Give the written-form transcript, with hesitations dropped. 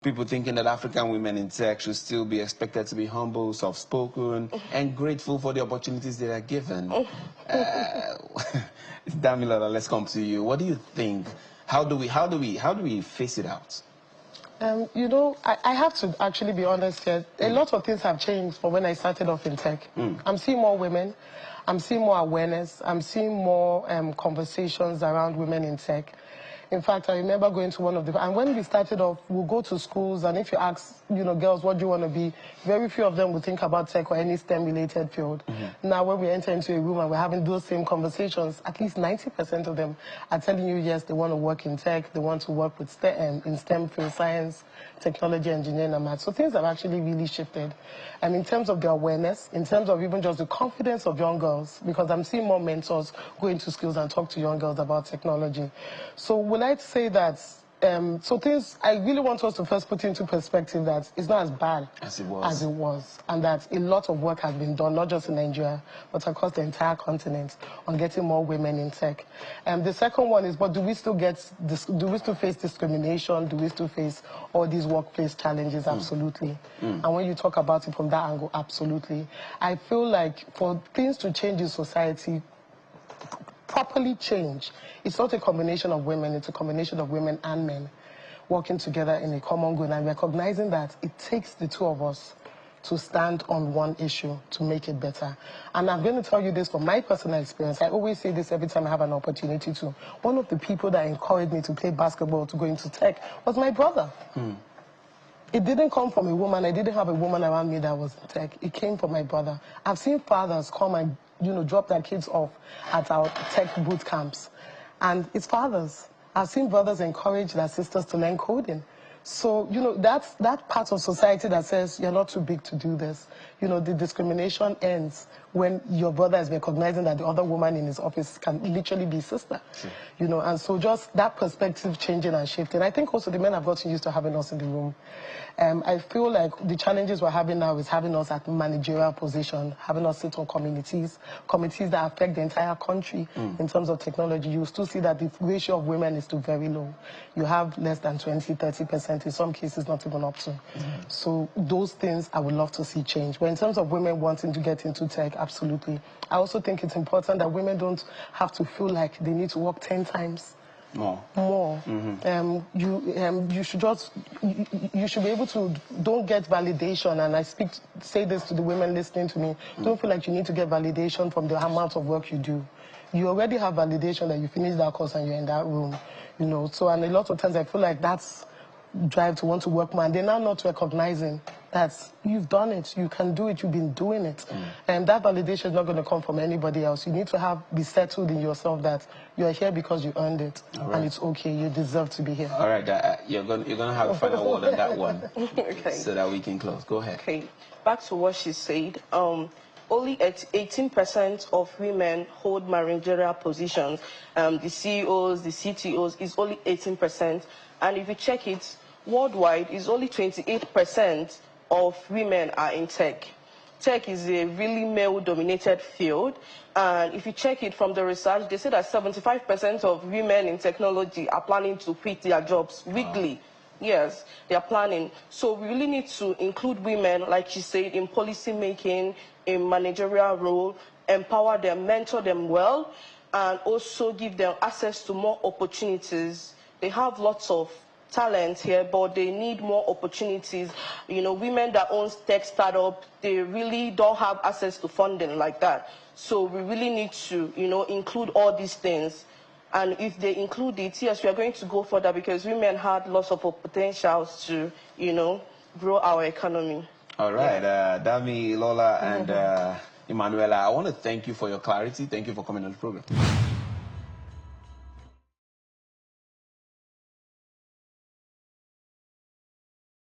People thinking that African women in tech should still be expected to be humble, soft-spoken, and grateful for the opportunities they are given. Damilola, let's come to you. What do you think? How do we face it out? You know, I have to actually be honest here. A lot of things have changed from when I started off in tech. I'm seeing more women. I'm seeing more awareness. I'm seeing more conversations around women in tech. In fact, I remember going to one of the... And when we started off, we'll go to schools, and if you ask, you know, girls, what do you want to be? Very few of them would think about tech or any STEM-related field. Now, when we enter into a room and we're having those same conversations, at least 90% of them are telling you, yes, they want to work in tech, they want to work with in STEM field, science, technology, engineering, and math. So things have actually really shifted. And in terms of the awareness, in terms of even just the confidence of young girls, because I'm seeing more mentors go into schools and talk to young girls about technology. So would I say that, so things, I really want us to first put into perspective that it's not as bad as it was, and that a lot of work has been done, not just in Nigeria, but across the entire continent on getting more women in tech. The second one is, but do we still face discrimination? Do we still face all these workplace challenges? Absolutely. And when you talk about it from that angle, absolutely. I feel like for things to change in society, properly change, it's not a combination of women, it's a combination of women and men working together in a common goal and recognizing that it takes the two of us to stand on one issue to make it better. And I'm going to tell you this from my personal experience. I always say this every time I have an opportunity to. One of the people that encouraged me to play basketball, to go into tech, was my brother. It didn't come from a woman. I didn't have a woman around me that was in tech. It came from my brother. I've seen fathers come and, you know, drop their kids off at our tech boot camps. And it's fathers. I've seen brothers encourage their sisters to learn coding. So, you know, that's that part of society that says you're not too big to do this. You know, the discrimination ends when your brother is recognizing that the other woman in his office can literally be sister. You know, and so just that perspective changing and shifting. I think also the men have gotten used to having us in the room. I feel like the challenges we're having now is having us at managerial position, having us sit on committees that affect the entire country in terms of technology. You still see that the ratio of women is still very low. You have less than 20, 30%, in some cases not even up to. So those things I would love to see change. But in terms of women wanting to get into tech, absolutely. I also think it's important that women don't have to feel like they need to work 10 times more. You should just, you should be able to, don't get validation, and I say this to the women listening to me, don't feel like you need to get validation from the amount of work you do. You already have validation that you finished that course and you're in that room, you know. So, and a lot of times I feel like that's drive to want to work more, and they're now not recognizing that you've done it, you can do it, you've been doing it. And that validation is not going to come from anybody else. You need to be settled in yourself that you're here because you earned it, and it's okay, you deserve to be here. All right, you're going to have a final word on that one, so that we can close. Go ahead. Okay, back to what she said. Only 18% of women hold managerial positions. The CEOs, the CTOs is only 18%. And if you check it, worldwide, it's only 28% of women are in tech. Tech is a really male-dominated field. And if you check it from the research, they say that 75% of women in technology are planning to quit their jobs weekly. Wow. Yes, they are planning. So we really need to include women, like she said, in policy making, in managerial role, empower them, mentor them well, and also give them access to more opportunities. They have lots of talent here, but they need more opportunities. You know, women that own tech startup, they really don't have access to funding like that. So we really need to, you know, include all these things. And if they include it, yes, we are going to go further because women had lots of potentials to, you know, grow our economy. All right, Damilola and Emanuela, I want to thank you for your clarity. Thank you for coming on the program.